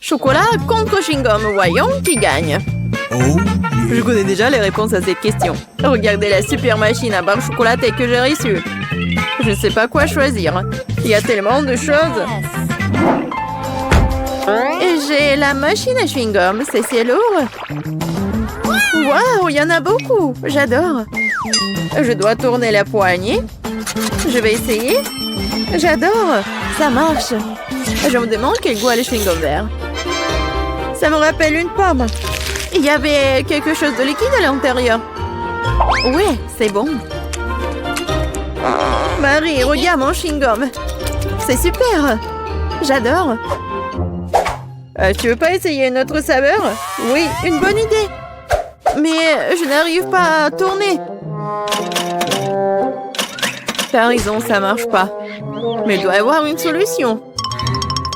Chocolat contre chewing-gum. Voyons qui gagne. Je connais déjà les réponses à cette question. Regardez la super machine à barre chocolatée que j'ai reçue. Je ne sais pas quoi choisir. Il y a tellement de choses. Et j'ai la machine à chewing-gum. C'est lourd. Waouh, il y en a beaucoup. J'adore. Je dois tourner la poignée. Je vais essayer. J'adore. Ça marche. Je me demande quel goût a le chewing-gum vert. Ça me rappelle une pomme. Il y avait quelque chose de liquide à l'intérieur. Ouais, c'est bon. Marie, regarde mon chewing-gum. C'est super. J'adore. Tu veux pas essayer une autre saveur? Oui, une bonne idée. Mais je n'arrive pas à tourner. T'as raison, ça marche pas. Mais il doit y avoir une solution.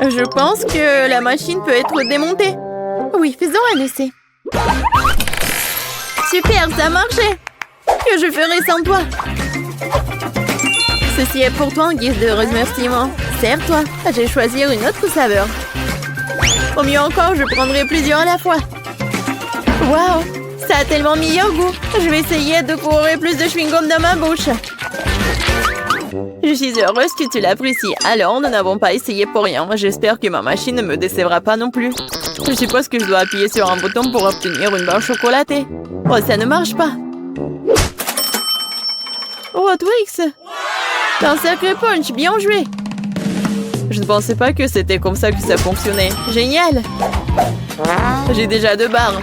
Je pense que la machine peut être démontée. Oui, faisons un essai. Super, ça a marché. Que je ferai sans toi? Ceci est pour toi en guise de remerciement. Sers-toi. J'ai choisi une autre saveur. Au mieux encore, je prendrai plusieurs à la fois. Waouh, ça a tellement meilleur goût. Je vais essayer de courir plus de chewing-gum dans ma bouche. Je suis heureuse que tu l'apprécies. Alors, nous n'avons pas essayé pour rien. J'espère que ma machine ne me décevra pas non plus. Je suppose que je dois appuyer sur un bouton pour obtenir une barre chocolatée. Oh, ça ne marche pas. Oh, Twix! Un sacré punch, bien joué! Je ne pensais pas que c'était comme ça que ça fonctionnait. Génial! J'ai déjà 2 barres.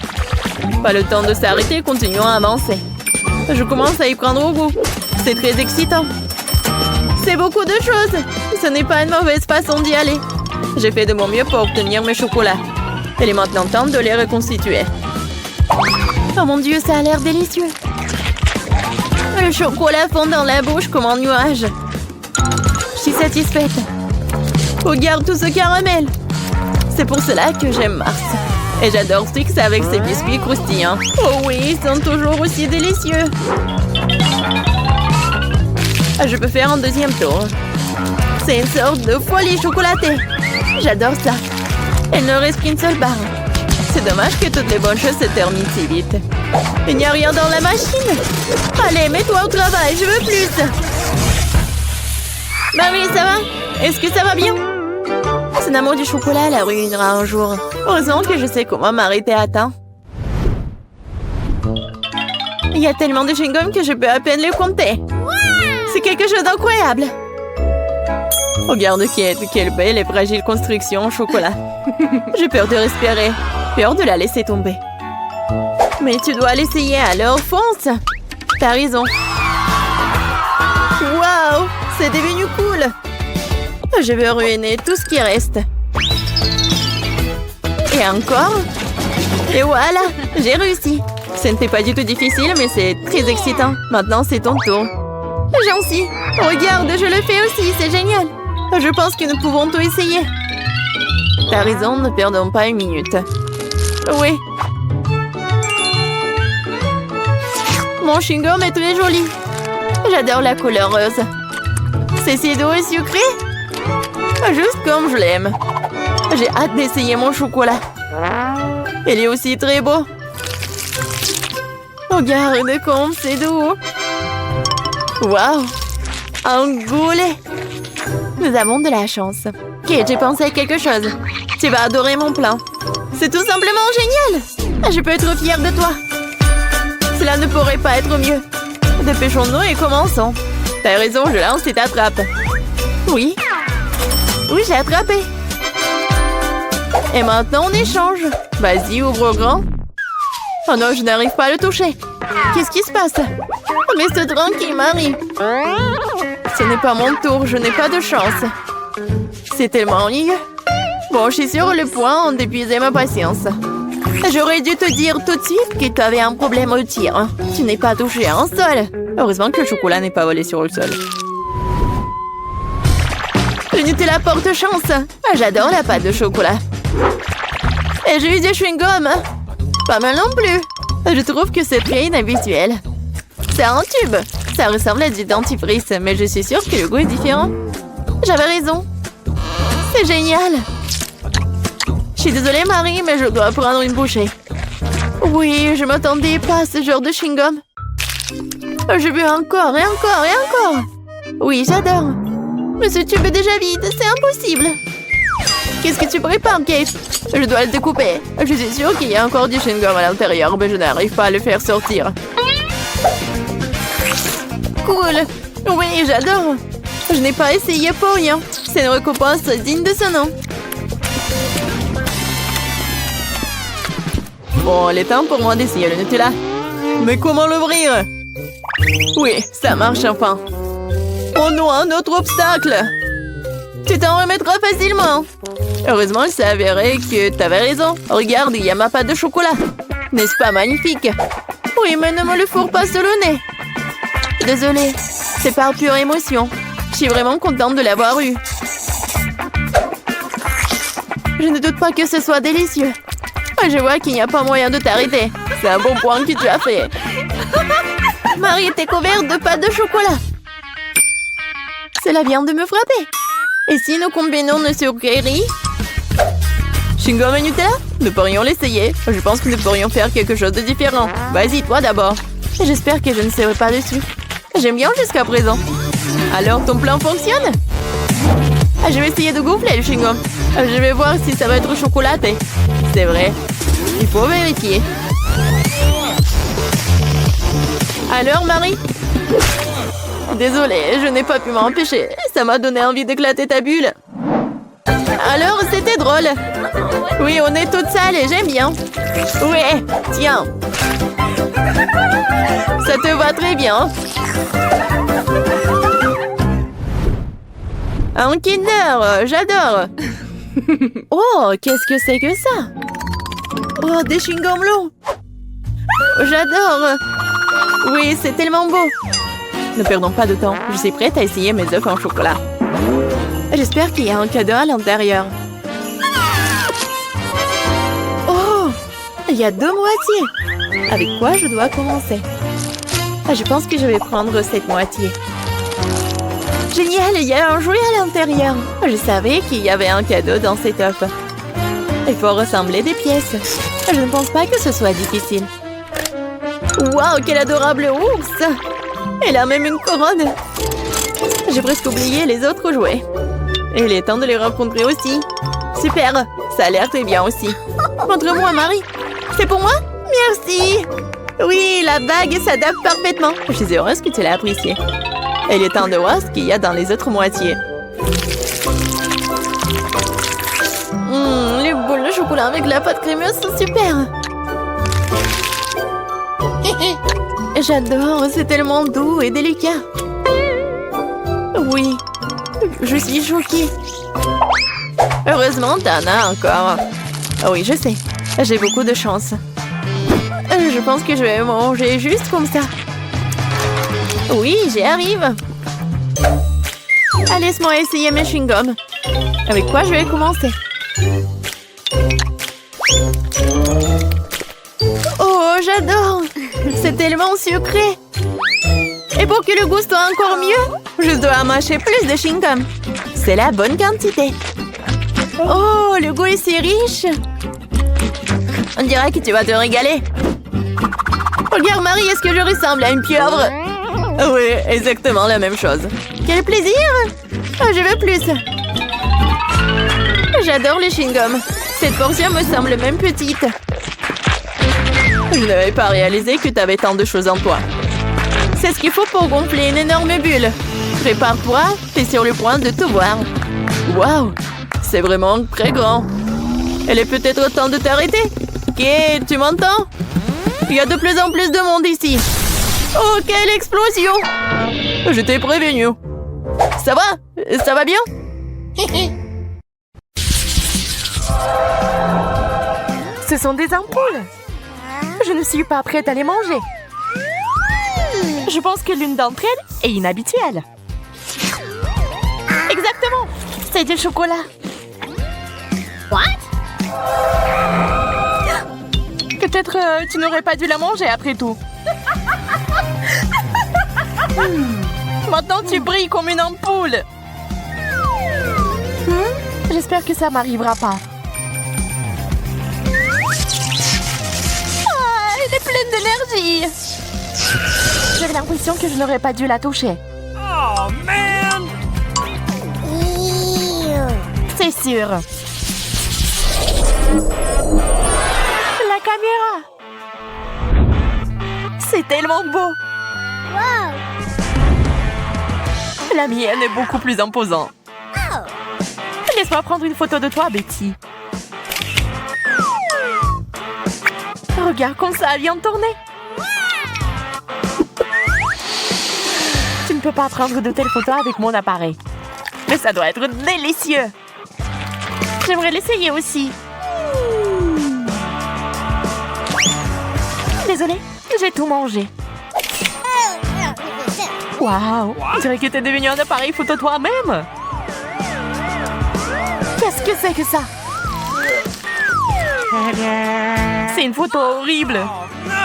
Pas le temps de s'arrêter, continuons à avancer. Je commence à y prendre au goût. C'est très excitant. C'est beaucoup de choses. Ce n'est pas une mauvaise façon d'y aller. J'ai fait de mon mieux pour obtenir mes chocolats. Il est maintenant temps de les reconstituer. Oh mon Dieu, ça a l'air délicieux. Le chocolat fond dans la bouche comme un nuage. Je suis satisfaite. Regarde tout ce caramel. C'est pour cela que j'aime Mars. Et j'adore Twix avec ses biscuits croustillants. Oh oui, ils sont toujours aussi délicieux. Je peux faire un deuxième tour. C'est une sorte de folie chocolatée. J'adore ça. Il ne reste qu'une seule barre. C'est dommage que toutes les bonnes choses se terminent si vite. Il n'y a rien dans la machine. Allez, mets-toi au travail, je veux plus. Marie, ça va? Est-ce que ça va bien? Son amour du chocolat la ruinera un jour. Heureusement que je sais comment m'arrêter à temps. Il y a tellement de chewing-gum que je peux à peine les compter. C'est quelque chose d'incroyable. Regarde quelle belle et fragile construction en chocolat. J'ai peur de respirer. Peur de la laisser tomber. Mais tu dois l'essayer, alors fonce. T'as raison. Waouh, c'est devenu cool. Je vais ruiner tout ce qui reste. Et encore. Et voilà, j'ai réussi. Ce n'était pas du tout difficile, mais c'est très excitant. Maintenant, c'est ton tour. Gentil. Regarde, je le fais aussi, c'est génial. Je pense que nous pouvons tout essayer. T'as raison, ne perdons pas une minute. Oui. Mon chewing-gum est très joli. J'adore la couleur rose. C'est si doux et sucré. Juste comme je l'aime. J'ai hâte d'essayer mon chocolat. Il est aussi très beau. Regarde comme c'est doux. Waouh! Un goulet! Nous avons de la chance. Ok, j'ai pensé à quelque chose. Tu vas adorer mon plan. C'est tout simplement génial! Je peux être fière de toi. Cela ne pourrait pas être mieux. Dépêchons-nous et commençons. T'as raison, je lance et t'attrape. Oui. Oui, j'ai attrapé. Et maintenant, on échange. Vas-y, ouvre grand. Oh non, je n'arrive pas à le toucher. Qu'est-ce qui se passe? Reste tranquille, Marie. Ce n'est pas mon tour, je n'ai pas de chance. C'est tellement ennuyeux. Bon, je suis sur le point d'épuiser ma patience. J'aurais dû te dire tout de suite que tu avais un problème au tir. Tu n'es pas touché à un sol. Heureusement que le chocolat n'est pas volé sur le sol. Le Nutella porte chance. J'adore la pâte de chocolat. Et j'ai eu du chewing-gum. Pas mal non plus. Je trouve que c'est très inhabituel. C'est un tube. Ça ressemble à du dentifrice, mais je suis sûre que le goût est différent. J'avais raison. C'est génial. Je suis désolée, Marie, mais je dois prendre une bouchée. Oui, je m'attendais pas à ce genre de chewing-gum. Je veux encore et encore et encore. Oui, j'adore. Mais ce tube est déjà vide, c'est impossible. Qu'est-ce que tu prépares, Kate? Je dois le découper. Je suis sûre qu'il y a encore du chewing-gum à l'intérieur, mais je n'arrive pas à le faire sortir. Cool. Oui, j'adore. Je n'ai pas essayé pour rien. C'est une récompense digne de ce nom. Bon, il est temps pour moi d'essayer le Nutella. Mais comment l'ouvrir? Oui, ça marche enfin. Oh non, un autre obstacle. Tu t'en remettras facilement. Heureusement, il s'est avéré que t'avais raison. Regarde, il y a ma pâte de chocolat. N'est-ce pas magnifique? Oui, mais ne me le fourre pas sur le nez. Désolée, c'est par pure émotion. Je suis vraiment contente de l'avoir eu. Je ne doute pas que ce soit délicieux. Je vois qu'il n'y a pas moyen de t'arrêter. C'est un bon point que tu as fait. Marie était couverte de pâte de chocolat. Cela vient de me frapper. Et si nous combinons nos sucreries? Chewing-gum et Nutella? Nous pourrions l'essayer. Je pense que nous pourrions faire quelque chose de différent. Vas-y, toi d'abord. J'espère que je ne serai pas dessus. J'aime bien jusqu'à présent. Alors, ton plan fonctionne? Je vais essayer de gonfler le chewing-gum. Je vais voir si ça va être chocolaté. C'est vrai. Il faut vérifier. Alors, Marie? Désolée, je n'ai pas pu m'empêcher. Ça m'a donné envie d'éclater ta bulle. Alors, c'était drôle. Oui, on est toutes sales et j'aime bien. Ouais, tiens. Ça te va très bien. Un Kinder, j'adore. Oh, qu'est-ce que c'est que ça? Oh, des chewing-gums longs. J'adore. Oui, c'est tellement beau. Ne perdons pas de temps. Je suis prête à essayer mes œufs en chocolat. J'espère qu'il y a un cadeau à l'intérieur. Oh, il y a 2 moitiés. Avec quoi je dois commencer? Je pense que je vais prendre cette moitié. Génial, il y a un jouet à l'intérieur. Je savais qu'il y avait un cadeau dans cet œuf. Il faut ressembler des pièces. Je ne pense pas que ce soit difficile. Waouh, quel adorable ours! Elle a même une couronne. J'ai presque oublié les autres jouets. Et il est temps de les rencontrer aussi. Super, ça a l'air très bien aussi. Montre-moi, Marie. C'est pour moi? Merci. Oui, la bague s'adapte parfaitement. Je suis heureuse que tu l'aies appréciée. Il est temps de voir ce qu'il y a dans les autres moitiés. Les boules de chocolat avec la pâte crémeuse sont super. J'adore, c'est tellement doux et délicat. Oui, je suis choquée. Heureusement, t'en as encore. Oui, je sais, j'ai beaucoup de chance. Je pense que je vais manger juste comme ça. Oui, j'y arrive. Allez, laisse-moi essayer mes chewing-gums. Avec quoi je vais commencer? Oh, j'adore! C'est tellement sucré! Et pour que le goût soit encore mieux, je dois mâcher plus de chewing-gum. C'est la bonne quantité. Oh, le goût est si riche! On dirait que tu vas te régaler. Regarde, Marie, est-ce que je ressemble à une pieuvre? Oui, exactement la même chose. Quel plaisir! Je veux plus. J'adore les chewing-gums. Cette portion me semble même petite. Je n'avais pas réalisé que tu avais tant de choses en toi. C'est ce qu'il faut pour gonfler une énorme bulle. Prépare-toi, t'es sur le point de tout voir. Waouh, c'est vraiment très grand. Il est peut-être temps de t'arrêter. Ok, tu m'entends? Il y a de plus en plus de monde ici. Oh, quelle explosion! Je t'ai prévenu. Ça va? Ça va bien? Ce sont des ampoules. Je ne suis pas prête à les manger. Je pense que l'une d'entre elles est inhabituelle. Exactement. C'est du chocolat. What? Peut-être tu n'aurais pas dû la manger après tout. Maintenant tu brilles comme une ampoule. J'espère que ça m'arrivera pas. Elle est pleine d'énergie. J'avais l'impression que je n'aurais pas dû la toucher. Oh, man! C'est sûr. La caméra. C'est tellement beau. La mienne est beaucoup plus imposante. Laisse-moi prendre une photo de toi, Betty. Regarde comme ça vient de tourner. Tu ne peux pas prendre de telles photos avec mon appareil. Mais ça doit être délicieux. J'aimerais l'essayer aussi. Désolée, j'ai tout mangé. Waouh, on dirait que t'es devenu un appareil photo toi-même. Qu'est-ce que c'est que ça? C'est une photo horrible. Oh, no!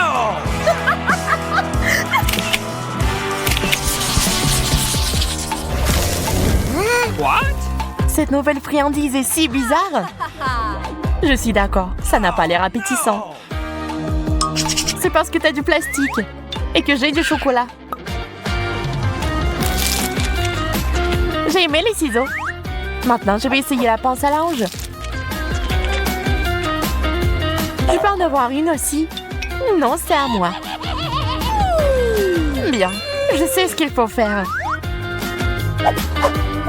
What? Cette nouvelle friandise est si bizarre. Je suis d'accord, ça n'a pas l'air appétissant. C'est parce que t'as du plastique et que j'ai du chocolat. J'ai aimé les ciseaux. Maintenant, je vais essayer la pince à linge. Je peux en avoir une aussi? Non, c'est à moi. Bien, je sais ce qu'il faut faire.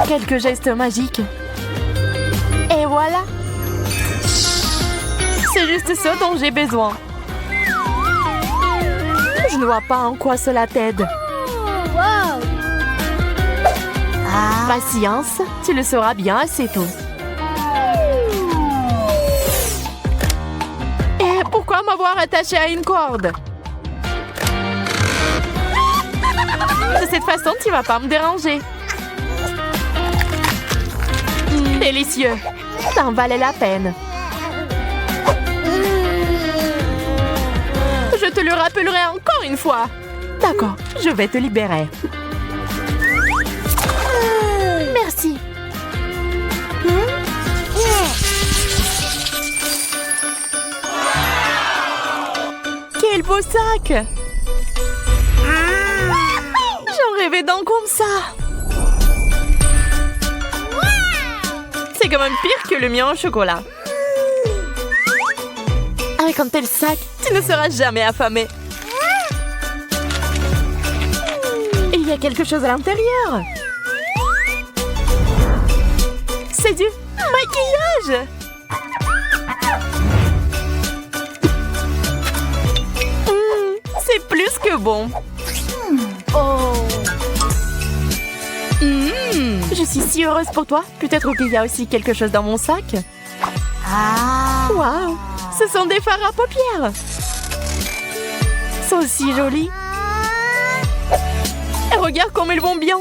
Quelques gestes magiques. Et voilà. C'est juste ce dont j'ai besoin. Je ne vois pas en quoi cela t'aide. Patience, tu le sauras bien assez tôt. Et pourquoi m'avoir attaché à une corde? De cette façon, tu vas pas me déranger. Délicieux. Ça en valait la peine. Je te le rappellerai encore une fois. D'accord, je vais te libérer. Merci. Quel beau sac! J'en rêvais d'un comme ça. C'est quand même pire que le mien au chocolat. Avec un tel sac, tu ne seras jamais affamé. Il y a quelque chose à l'intérieur. C'est du maquillage. C'est plus que bon. Je suis si heureuse pour toi. Peut-être qu'il y a aussi quelque chose dans mon sac. Waouh, ce sont des fards à paupières. Ils sont si jolis. Et regarde comme ils vont bien.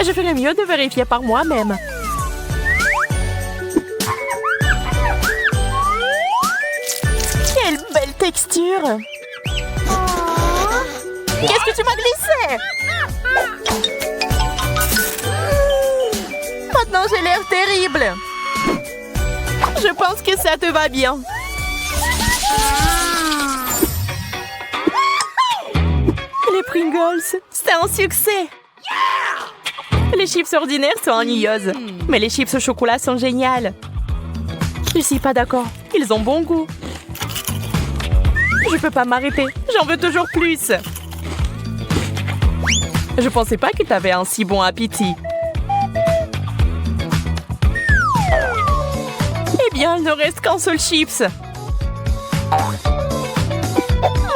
Je ferais mieux de vérifier par moi-même. Quelle belle texture! Qu'est-ce que tu m'as glissé? Maintenant, j'ai l'air terrible. Je pense que ça te va bien. Les Pringles, c'est un succès. Les chips ordinaires sont ennuyeuses, mais les chips au chocolat sont géniales. Je suis pas d'accord, ils ont bon goût. Je peux pas m'arrêter, j'en veux toujours plus. Je pensais pas que t'avais un si bon appétit. Eh bien, il ne reste qu'un seul chips.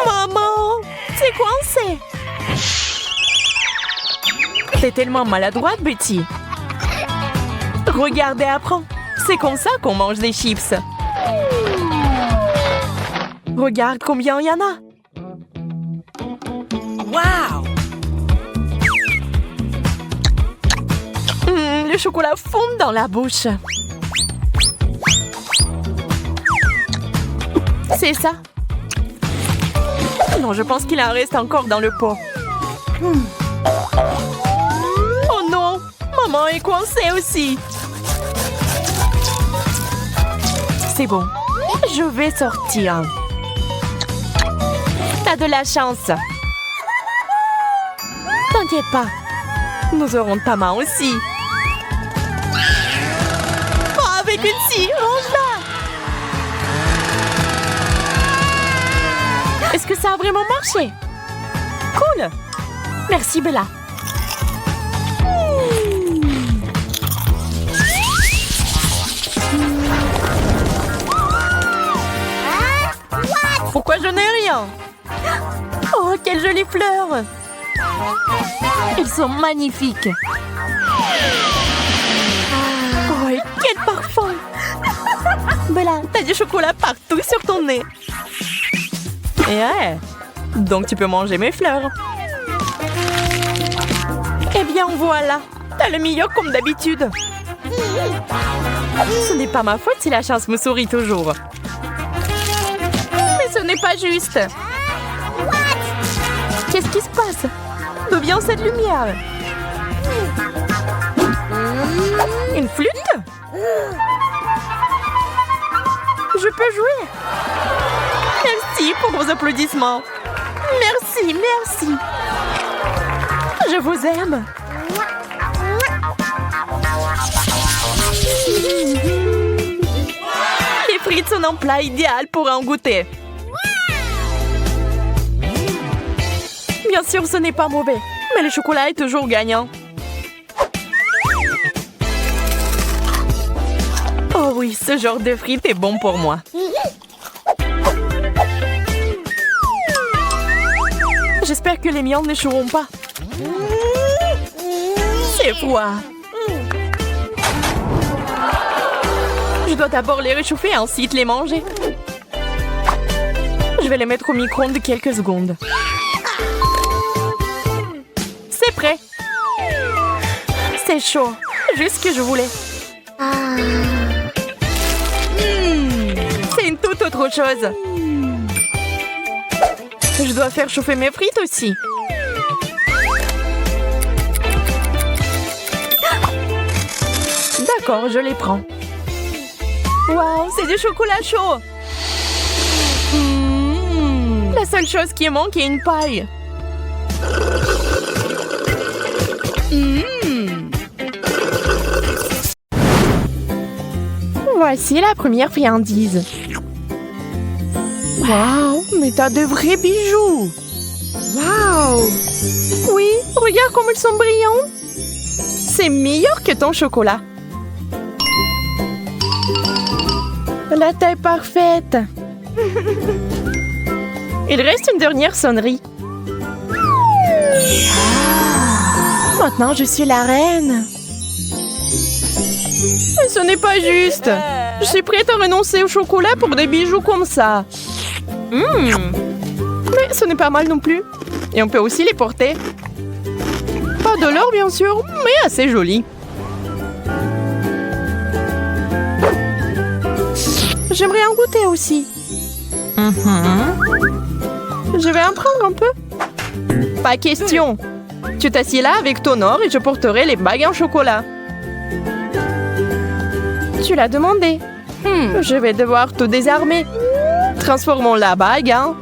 Maman, c'est coincé. T'es tellement maladroite, Betty. Regarde et apprends. C'est comme ça qu'on mange des chips. Regarde combien il y en a. Wow! Le chocolat fond dans la bouche. C'est ça. Non, je pense qu'il en reste encore dans le pot. Oh non! Maman est coincée aussi. C'est bon. Je vais sortir. T'as de la chance. T'inquiète pas. Nous aurons ta main aussi. Oh, avec une scie, range-la. Est-ce que ça a vraiment marché? Cool. Merci, Bella. Pourquoi je n'ai rien? Oh, quelles jolies fleurs! Elles sont magnifiques. Oh, et quel parfum! Bella, t'as du chocolat partout sur ton nez. Et ouais, donc tu peux manger mes fleurs. Eh bien, voilà. T'as le meilleur comme d'habitude. Ce n'est pas ma faute si la chance me sourit toujours. Mais ce n'est pas juste. Qu'est-ce qui se passe? D'où vient cette lumière? Une flûte? Je peux jouer. Merci pour vos applaudissements. Merci, merci. Je vous aime. Les frites sont un plat idéal pour en goûter. Bien sûr, ce n'est pas mauvais, mais le chocolat est toujours gagnant. Oh oui, ce genre de frites est bon pour moi. J'espère que les miennes n'échoueront pas. C'est froid. Je dois d'abord les réchauffer et ensuite les manger. Je vais les mettre au micro-ondes quelques secondes. C'est prêt. C'est chaud. Juste ce que je voulais. C'est une toute autre chose. Je dois faire chauffer mes frites aussi. D'accord, je les prends. Waouh, c'est du chocolat chaud. La seule chose qui manque est une paille. Voici la première friandise. Waouh, mais t'as de vrais bijoux. Waouh. Oui, regarde comme ils sont brillants. C'est meilleur que ton chocolat. La taille parfaite. Il reste une dernière sonnerie. Maintenant, je suis la reine. Mais ce n'est pas juste. Je suis prête à renoncer au chocolat pour des bijoux comme ça. Mais ce n'est pas mal non plus. Et on peut aussi les porter. Pas de l'or, bien sûr, mais assez joli. J'aimerais en goûter aussi. Je vais en prendre un peu. Pas question. Tu t'assieds là avec ton or et je porterai les bagues en chocolat. Tu l'as demandé. Je vais devoir te désarmer. Transformons la bague en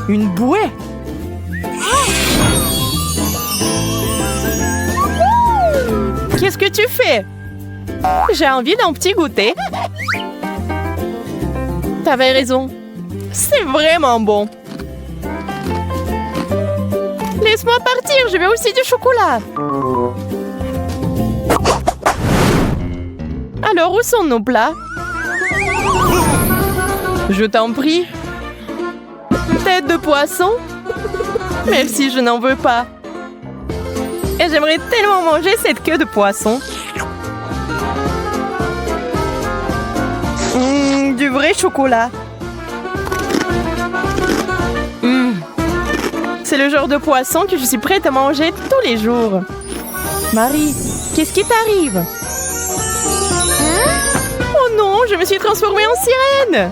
une bouée. Qu'est-ce que tu fais? J'ai envie d'un petit goûter. T'avais raison. C'est vraiment bon. Laisse-moi partir, je veux aussi du chocolat. Alors, où sont nos plats? Je t'en prie. Tête de poisson? Merci, je n'en veux pas. Et j'aimerais tellement manger cette queue de poisson. Du vrai chocolat. C'est le genre de poisson que je suis prête à manger tous les jours. Marie, qu'est-ce qui t'arrive? Oh non, je me suis transformée en sirène.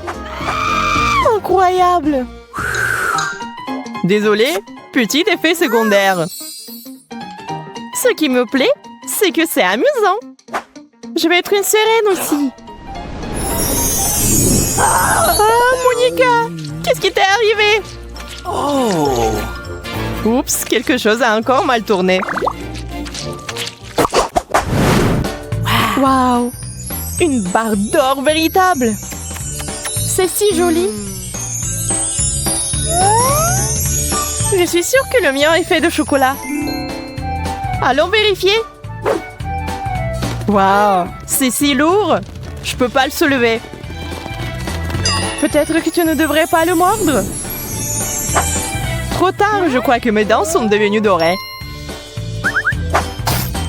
Incroyable. Désolée, petit effet secondaire. Ce qui me plaît, c'est que c'est amusant. Je vais être une sirène aussi. Ah, Monica, qu'est-ce qui t'est arrivé? Oh. Oups, quelque chose a encore mal tourné. Waouh! Une barre d'or véritable! C'est si joli! Je suis sûre que le mien est fait de chocolat. Allons vérifier! Waouh! C'est si lourd! Je peux pas le soulever. Peut-être que tu ne devrais pas le mordre? Trop tard, je crois que mes dents sont devenues dorées.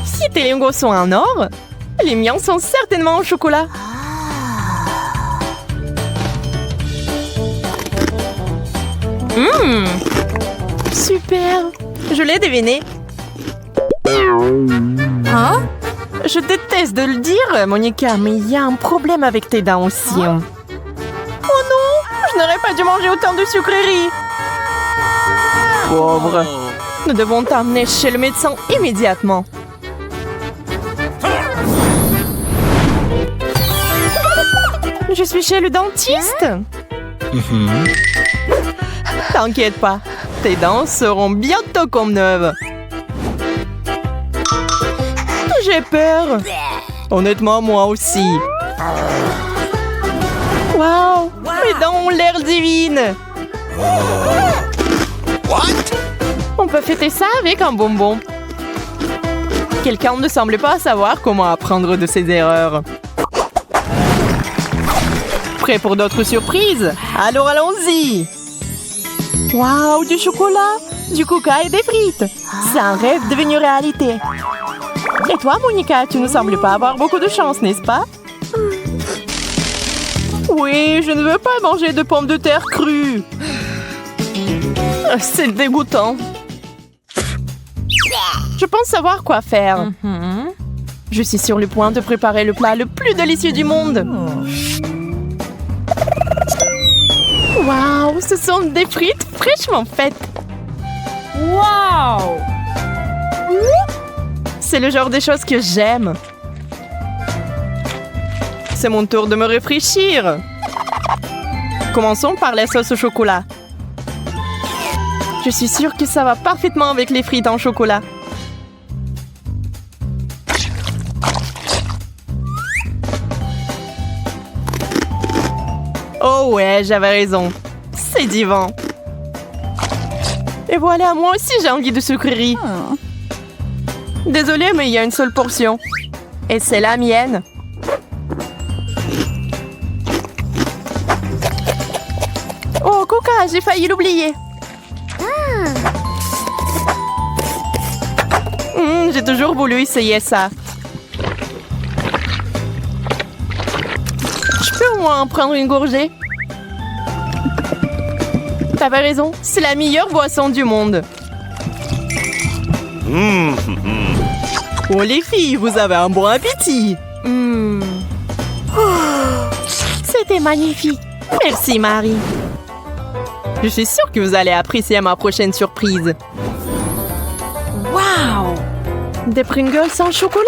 Si tes lingots sont en or, les miens sont certainement en chocolat. Super! Je l'ai deviné. Hein? Je déteste de le dire, Monica, mais il y a un problème avec tes dents aussi. Oh non! Je n'aurais pas dû manger autant de sucreries. Pauvre. Nous devons t'emmener chez le médecin immédiatement. Je suis chez le dentiste. T'inquiète pas, tes dents seront bientôt comme neuves. J'ai peur. Honnêtement, moi aussi. Waouh, mes dents ont l'air divines. On peut fêter ça avec un bonbon. Quelqu'un ne semble pas savoir comment apprendre de ses erreurs. Prêt pour d'autres surprises? Alors allons-y! Waouh, du chocolat, du coca et des frites! C'est un rêve devenu réalité. Et toi, Monica, tu ne sembles pas avoir beaucoup de chance, n'est-ce pas? Oui, je ne veux pas manger de pommes de terre crues. C'est dégoûtant. Je pense savoir quoi faire. Je suis sur le point de préparer le plat le plus délicieux du monde. Waouh, ce sont des frites fraîchement faites. Wow! C'est le genre de choses que j'aime. C'est mon tour de me réfléchir. Commençons par la sauce au chocolat. Je suis sûre que ça va parfaitement avec les frites en chocolat. Oh ouais, j'avais raison. C'est divin. Et voilà, moi aussi j'ai envie de sucreries. Désolée, mais il y a une seule portion. Et c'est la mienne. Oh, Coca, j'ai failli l'oublier. J'ai toujours voulu essayer ça. Je peux au moins en prendre une gorgée? T'avais raison, c'est la meilleure boisson du monde. Oh les filles, vous avez un bon appétit. C'était magnifique. Merci Marie. Je suis sûre que vous allez apprécier ma prochaine surprise. Wow! Des Pringles sans chocolat.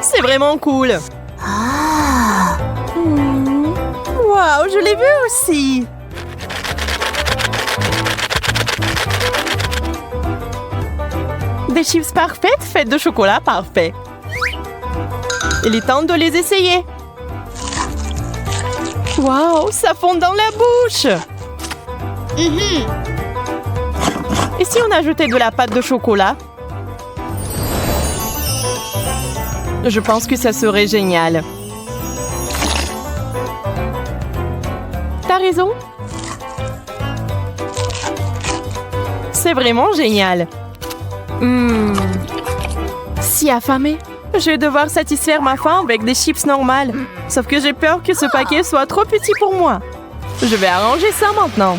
C'est vraiment cool. Wow, je l'ai vu aussi. Des chips parfaites faites de chocolat parfait. Il est temps de les essayer. Wow, ça fond dans la bouche. Et si on ajoutait de la pâte de chocolat? Je pense que ça serait génial. T'as raison. C'est vraiment génial. Si affamée, je vais devoir satisfaire ma faim avec des chips normales. Sauf que j'ai peur que ce paquet soit trop petit pour moi. Je vais arranger ça maintenant.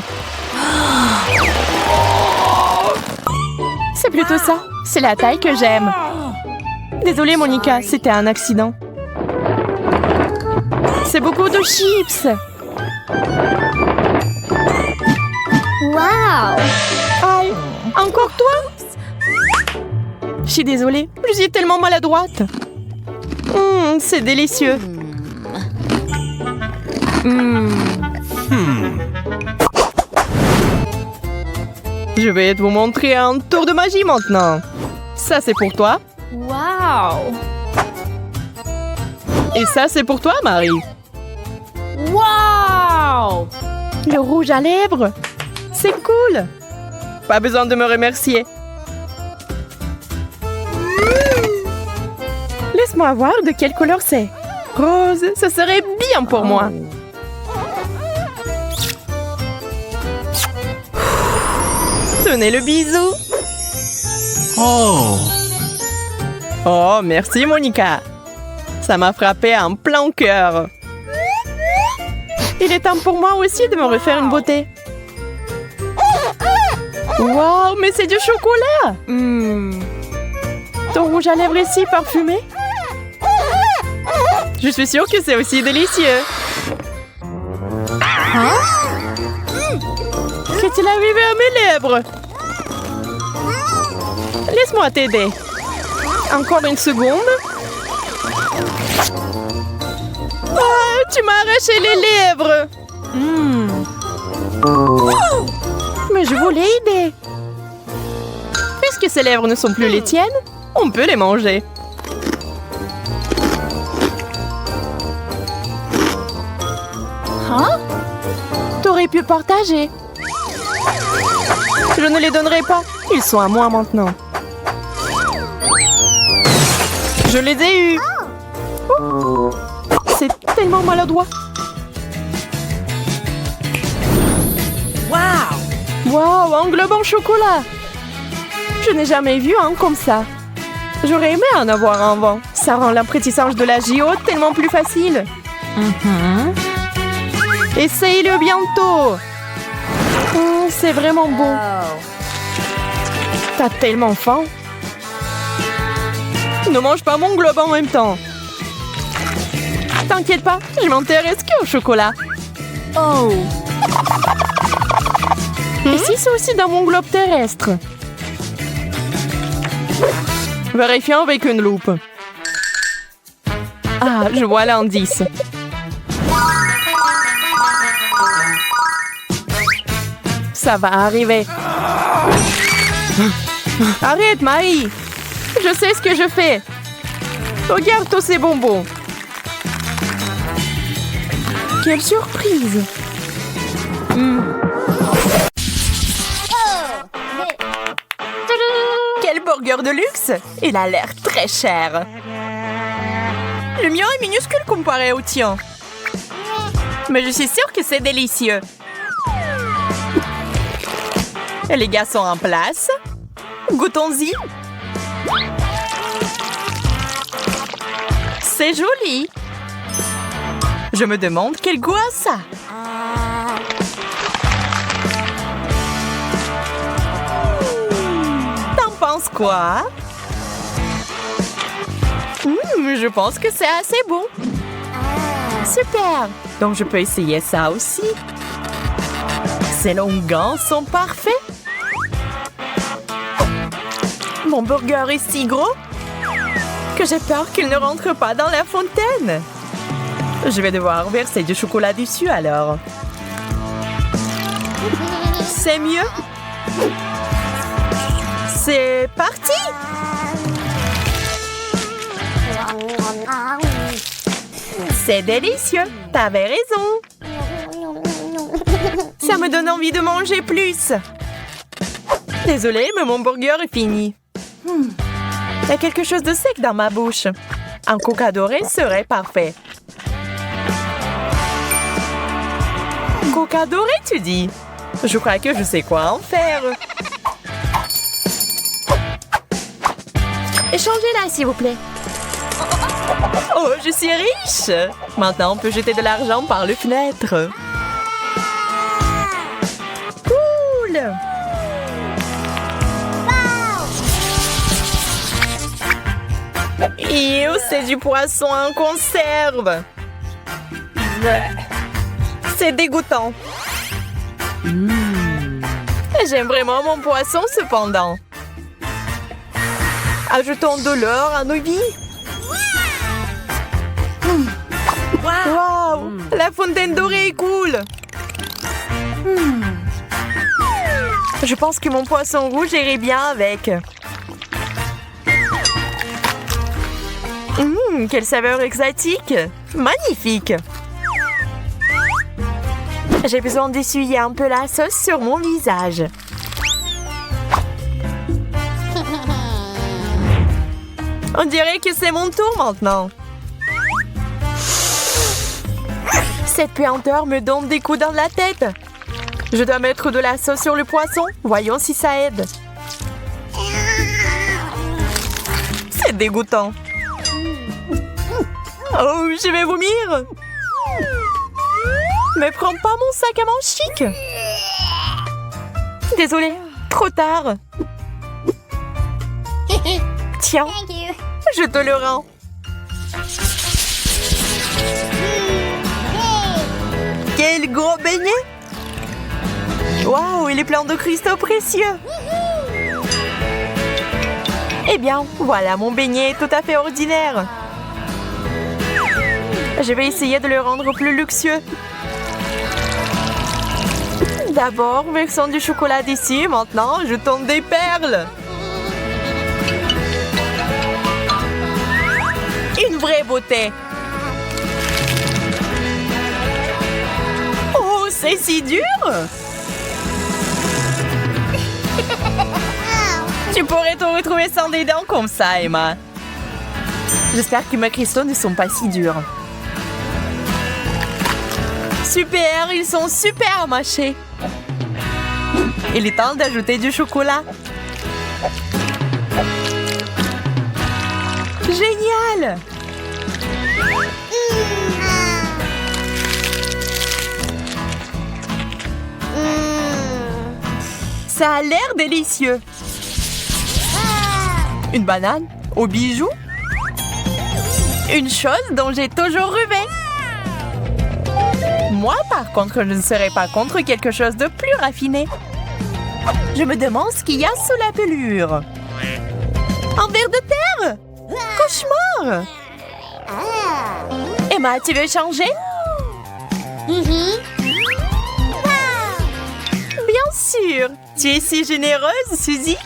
C'est plutôt ça. C'est la taille que j'aime. Désolée, Monica, c'était un accident. C'est beaucoup de chips. Wow! Aïe, encore toi? Je suis désolée, je suis tellement maladroite. C'est délicieux. Je vais vous montrer un tour de magie maintenant. Ça, c'est pour toi. Wow! Et ça, c'est pour toi, Marie. Wow! Le rouge à lèvres. C'est cool. Pas besoin de me remercier. Laisse-moi voir de quelle couleur c'est. Rose, ce serait bien pour moi. Tenez le bisou. Oh. Oh, merci Monica. Ça m'a frappé en plein cœur. Il est temps pour moi aussi de me refaire une beauté. Wow, mais c'est du chocolat. Ton rouge à lèvres est si parfumé. Je suis sûre que c'est aussi délicieux. Qu'est-il arrivé à mes lèvres? Laisse-moi t'aider. Encore une seconde. Oh, tu m'as arraché les lèvres. Mais je voulais aider. Puisque ces lèvres ne sont plus les tiennes, on peut les manger. Hein? T'aurais pu partager. Je ne les donnerai pas. Ils sont à moi maintenant. Je les ai eus. Oh, c'est tellement maladroit. Wow, un globe en chocolat. Je n'ai jamais vu un comme ça. J'aurais aimé en avoir un avant. Ça rend l'apprentissage de la JO tellement plus facile. Essaye-le bientôt. C'est vraiment beau. T'as tellement faim. Ne mange pas mon globe en même temps. T'inquiète pas, je m'intéresse qu'au chocolat. Oh! Et si c'est aussi dans mon globe terrestre? Vérifions avec une loupe. Ah, je vois l'indice. Ça va arriver. Arrête, Marie. Je sais ce que je fais. Regarde tous ces bonbons. Quelle surprise. Quel burger de luxe. Il a l'air très cher. Le mien est minuscule comparé au tien. Mais je suis sûre que c'est délicieux. Et les gars sont en place. Goûtons-y. C'est joli. Je me demande quel goût a ça. T'en penses quoi? Je pense que c'est assez bon. Super. Donc je peux essayer ça aussi. Ces longues sont parfaits. Mon burger est si gros que j'ai peur qu'il ne rentre pas dans la fontaine. Je vais devoir verser du chocolat dessus alors. C'est mieux. C'est parti. C'est délicieux. T'avais raison. Ça me donne envie de manger plus. Désolée, mais mon burger est fini. Il y a quelque chose de sec dans ma bouche. Un coca doré serait parfait. Coca doré, tu dis? Je crois que je sais quoi en faire. Échangez-la, s'il vous plaît. Oh, je suis riche! Maintenant, on peut jeter de l'argent par les fenêtres. Cool! Ew, c'est du poisson en conserve. C'est dégoûtant. J'aime vraiment mon poisson cependant. Ajoutons de l'or à nos vies. Wow! La fontaine dorée est cool. Je pense que mon poisson rouge irait bien avec. Quelle saveur exotique! Magnifique! J'ai besoin d'essuyer un peu la sauce sur mon visage. On dirait que c'est mon tour maintenant. Cette puanteur me donne des coups dans la tête. Je dois mettre de la sauce sur le poisson. Voyons si ça aide. C'est dégoûtant. Oh, je vais vomir. Mais prends pas mon sac à main chic. Désolée, trop tard. Tiens, je te le rends. Quel gros beignet! Waouh, il est plein de cristaux précieux. Eh bien, voilà, mon beignet est tout à fait ordinaire. Je vais essayer de le rendre plus luxueux. D'abord, versons du chocolat dessus. Maintenant, je tombe des perles. Une vraie beauté. Oh, c'est si dur. Tu pourrais te retrouver sans des dents comme ça, Emma. J'espère que mes cristaux ne sont pas si durs. Super, ils sont super mâchés. Il est temps d'ajouter du chocolat. Génial! Ça a l'air délicieux. Une banane aux bijoux. Une chose dont j'ai toujours rêvé. Moi, par contre, je ne serais pas contre quelque chose de plus raffiné. Je me demande ce qu'il y a sous la pelure. Un ver de terre? Cauchemar! Emma, tu veux changer? Bien sûr! Tu es si généreuse, Suzy!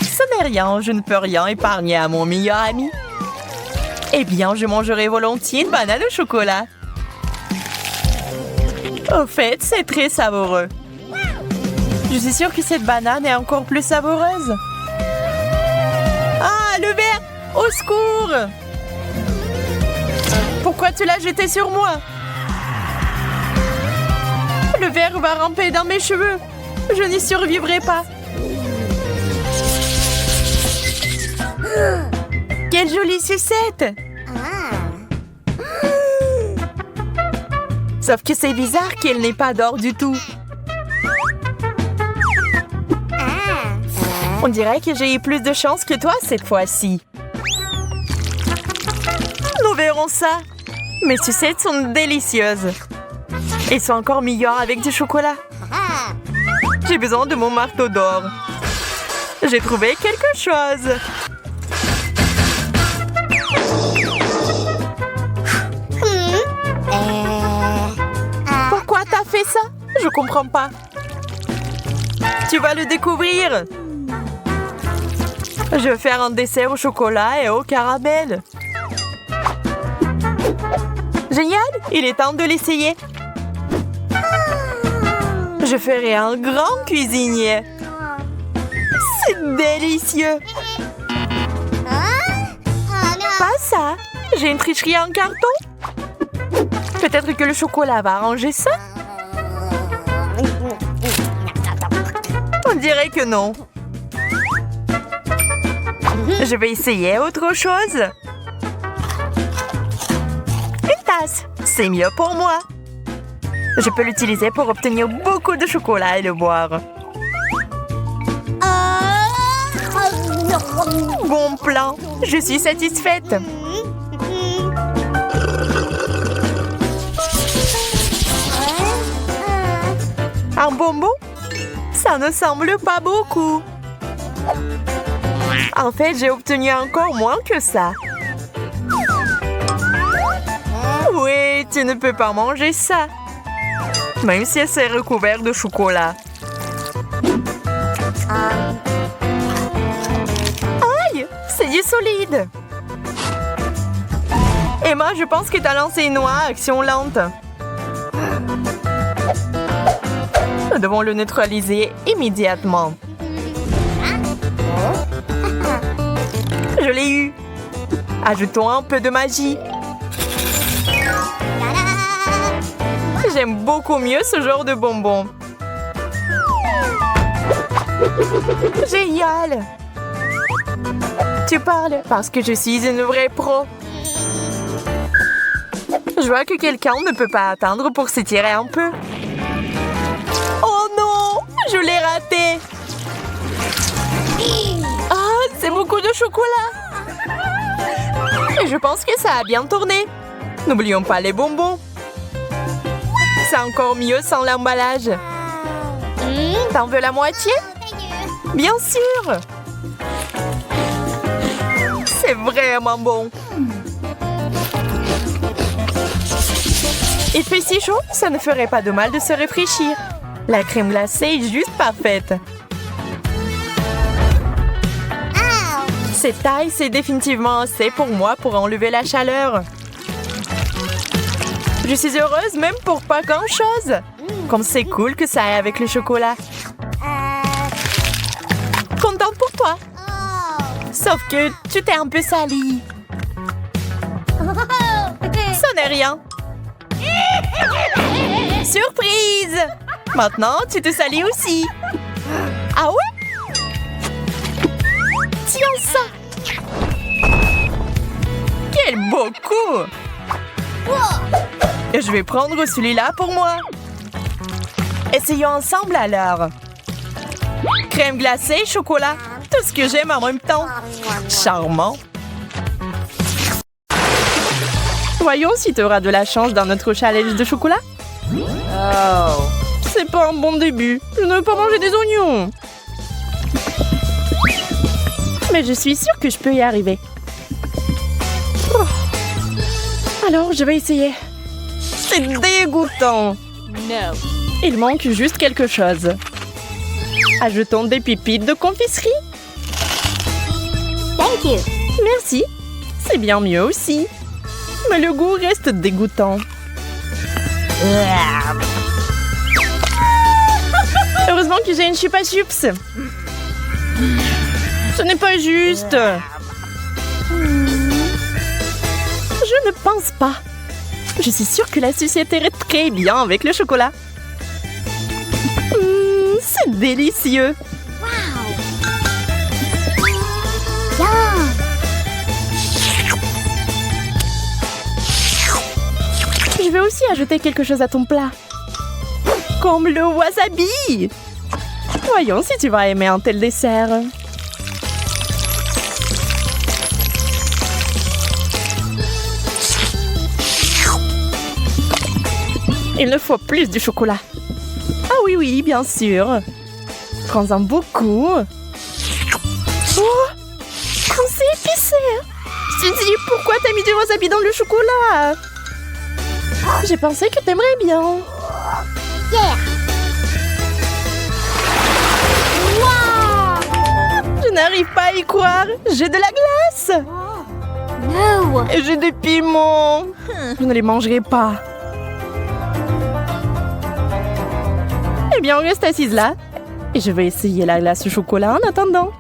Ce n'est rien, je ne peux rien épargner à mon meilleur ami. Eh bien, je mangerai volontiers une banane au chocolat. Au fait, c'est très savoureux. Je suis sûre que cette banane est encore plus savoureuse. Ah, le verre! Au secours! Pourquoi tu l'as jeté sur moi? Le verre va ramper dans mes cheveux. Je n'y survivrai pas. Quelle jolie sucette! Sauf que c'est bizarre qu'elle n'ait pas d'or du tout. On dirait que j'ai eu plus de chance que toi cette fois-ci. Nous verrons ça. Mes sucettes sont délicieuses. Elles sont encore meilleures avec du chocolat. J'ai besoin de mon marteau d'or. J'ai trouvé quelque chose. Pourquoi t'as fait ça? Je comprends pas. Tu vas le découvrir. Je vais faire un dessert au chocolat et au caramel. Génial! Il est temps de l'essayer. Je ferai un grand cuisinier. C'est délicieux. Pas ça. J'ai une tricherie en carton. Peut-être que le chocolat va arranger ça. On dirait que non. Je vais essayer autre chose. Une tasse, c'est mieux pour moi. Je peux l'utiliser pour obtenir beaucoup de chocolat et le boire. Bon plan, je suis satisfaite. Un bonbon? Ça ne semble pas beaucoup. En fait, j'ai obtenu encore moins que ça. Oui, tu ne peux pas manger ça. Même si c'est recouvert de chocolat. Aïe, c'est du solide. Emma, je pense que t'as lancé une noix à action lente. Nous devons le neutraliser immédiatement. Je l'ai eu. Ajoutons un peu de magie. J'aime beaucoup mieux ce genre de bonbons. Génial! Tu parles parce que je suis une vraie pro. Je vois que quelqu'un ne peut pas attendre pour s'étirer un peu. Oh non! Je l'ai raté! Ah, c'est beaucoup de chocolat! Et je pense que ça a bien tourné. N'oublions pas les bonbons. C'est encore mieux sans l'emballage. T'en veux la moitié? Bien sûr! C'est vraiment bon. Il fait si chaud, ça ne ferait pas de mal de se réfléchir. La crème glacée est juste parfaite. Cette taille, c'est définitivement assez pour moi pour enlever la chaleur. Je suis heureuse même pour pas grand-chose. Comme c'est cool que ça aille avec le chocolat. Contente pour toi. Sauf que tu t'es un peu salie. Ça n'est rien. Surprise! Maintenant, tu te salis aussi. Ah ouais? Tiens ça! Quel beau coup! Et je vais prendre celui-là pour moi. Essayons ensemble alors. Crème glacée, chocolat. Tout ce que j'aime en même temps. Charmant. Voyons si tu auras de la chance dans notre challenge de chocolat. Oh. C'est pas un bon début. Je ne veux pas manger des oignons. Mais je suis sûre que je peux y arriver. Oh. Alors, je vais essayer. C'est dégoûtant. No. Il manque juste quelque chose. Ajoutons des pépites de confiserie. Thank you. Merci. C'est bien mieux aussi. Mais le goût reste dégoûtant. Heureusement que j'ai une chupa chups. Ce n'est pas juste. Je ne pense pas. Je suis sûre que la sucette irait très bien avec le chocolat. C'est délicieux. Yum. Je vais aussi ajouter quelque chose à ton plat. Comme le wasabi. Voyons si tu vas aimer un tel dessert. Il nous faut plus de chocolat. Ah oui, oui, bien sûr. Prends-en beaucoup. Oh, c'est épicé. Suzy, pourquoi t'as mis du wasabi dans le chocolat? J'ai pensé que t'aimerais bien. Yeah. Wow. Je n'arrive pas à y croire. J'ai de la glace. No. Et j'ai des piments. Je ne les mangerai pas. Eh bien, on reste assise là. Et je vais essayer la glace au chocolat en attendant.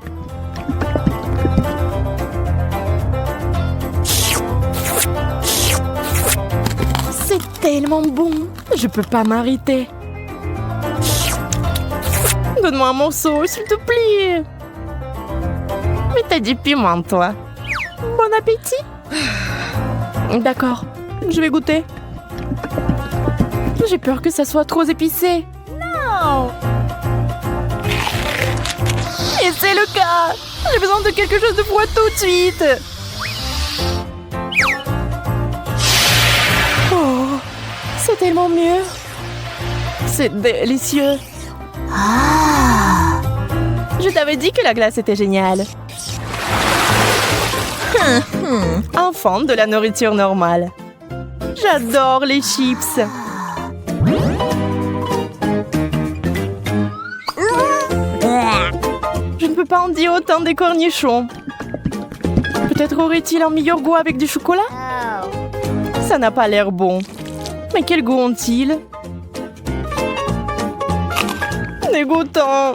C'est tellement bon. Je peux pas m'arrêter. Donne-moi un morceau, s'il te plaît. Mais t'as du piment, toi. Bon appétit. D'accord, je vais goûter. J'ai peur que ça soit trop épicé. Non. Et c'est le cas. J'ai besoin de quelque chose de froid tout de suite. Oh, c'est tellement mieux. C'est délicieux. Je t'avais dit que la glace était géniale. Enfant de la nourriture normale. J'adore les chips. peut pas en dire autant des cornichons. Peut-être aurait-il un meilleur goût avec du chocolat? Oh. Ça n'a pas l'air bon. Mais quel goût ont-ils? Dégoûtant.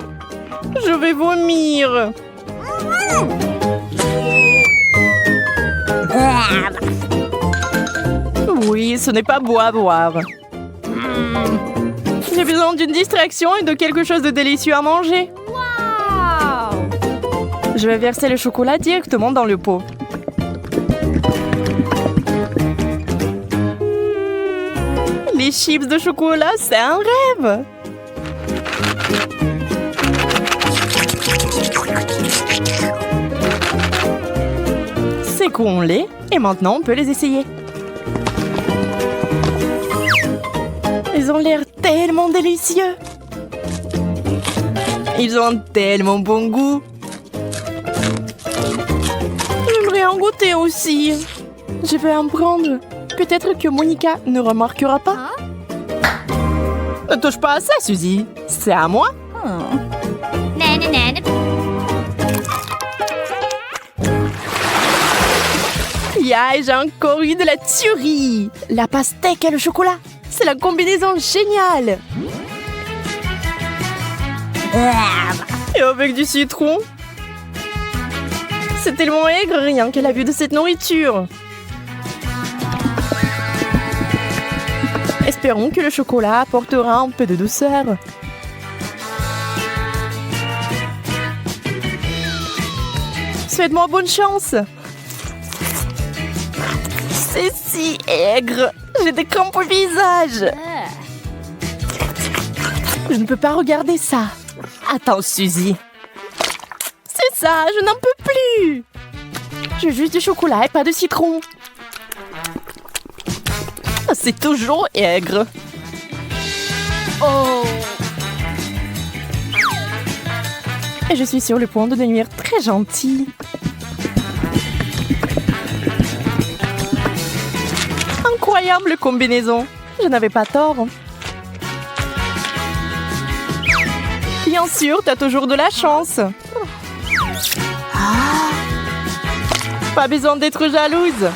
Je vais vomir. Oui, ce n'est pas beau à boire. J'ai besoin d'une distraction et de quelque chose de délicieux à manger. Wow. Je vais verser le chocolat directement dans le pot. Les chips de chocolat, c'est un rêve. C'est qu'on-les et maintenant on peut les essayer. Ils ont l'air tellement délicieux. Ils ont un tellement bon goût. J'aimerais en goûter aussi. Je vais en prendre. Peut-être que Monica ne remarquera pas. Ne touche pas à ça, Suzy. C'est à moi. Nana. Yay, j'ai encore eu de la tuerie. La pastèque et le chocolat. C'est la combinaison géniale. Et avec du citron. C'est tellement aigre rien qu'à la vue de cette nourriture. Espérons que le chocolat apportera un peu de douceur. Souhaite-moi bonne chance. C'est si aigre. J'ai des crampes au visage. Je ne peux pas regarder ça. Attends, Suzy. C'est ça, je n'en peux plus. Je veux juste du chocolat et pas de citron. C'est toujours aigre. Oh. Et je suis sur le point de devenir très gentille. Incroyable combinaison. Je n'avais pas tort. Bien sûr, t'as toujours de la chance. Pas besoin d'être jalouse.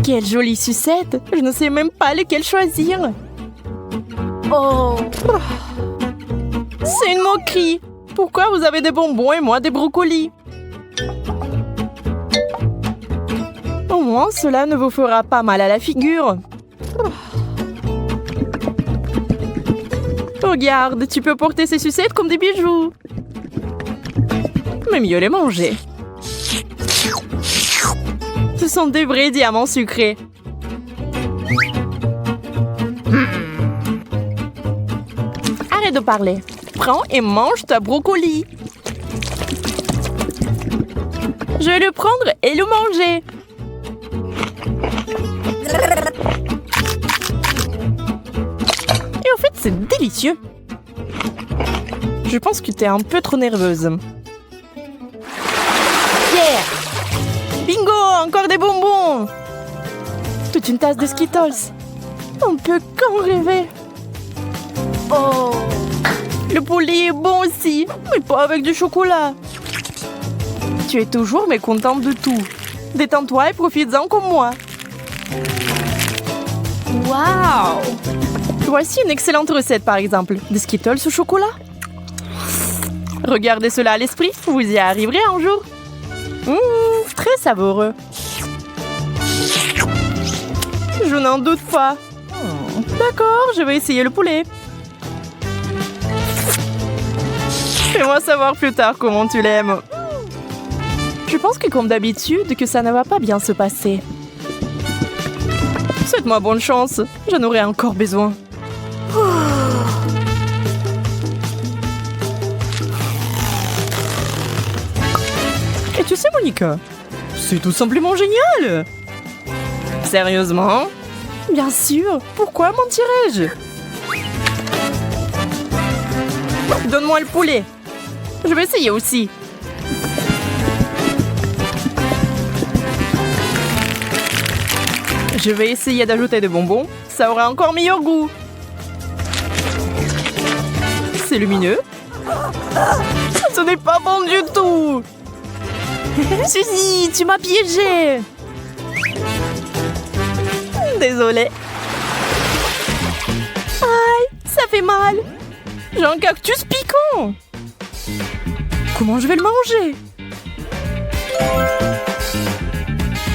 Quelle jolie sucette. Je ne sais même pas lequel choisir. Oh. C'est une moquerie. Pourquoi vous avez des bonbons et moi des brocolis? Au moins, cela ne vous fera pas mal à la figure. Regarde, tu peux porter ces sucettes comme des bijoux. Mais mieux les manger. Ce sont des vrais diamants sucrés. Arrête de parler. Prends et mange ta brocoli. Je vais le prendre et le manger. Et au fait, c'est délicieux. Je pense que t'es un peu trop nerveuse. Yeah! Bingo! Encore des bonbons! Toute une tasse de Skittles. On peut qu'en rêver. Oh. Le poulet est bon aussi, mais pas avec du chocolat. Tu es toujours mécontente de tout. Détends-toi et profites-en comme moi. Wow. Voici une excellente recette, par exemple. Des Skittles au chocolat. Regardez cela à l'esprit, vous y arriverez un jour. Très savoureux. Je n'en doute pas. D'accord, je vais essayer le poulet. Fais-moi savoir plus tard comment tu l'aimes. Je pense que comme d'habitude, que ça ne va pas bien se passer. Souhaite-moi bonne chance, j'en aurai encore besoin. Et tu sais, Monica, c'est tout simplement génial. Sérieusement? Bien sûr, pourquoi mentirais-je? Donne-moi le poulet. Je vais essayer aussi. Je vais essayer d'ajouter des bonbons. Ça aura encore meilleur goût. C'est lumineux. Ce n'est pas bon du tout. Suzy, tu m'as piégée. Désolée. Aïe, ça fait mal. J'ai un cactus piquant. Comment je vais le manger?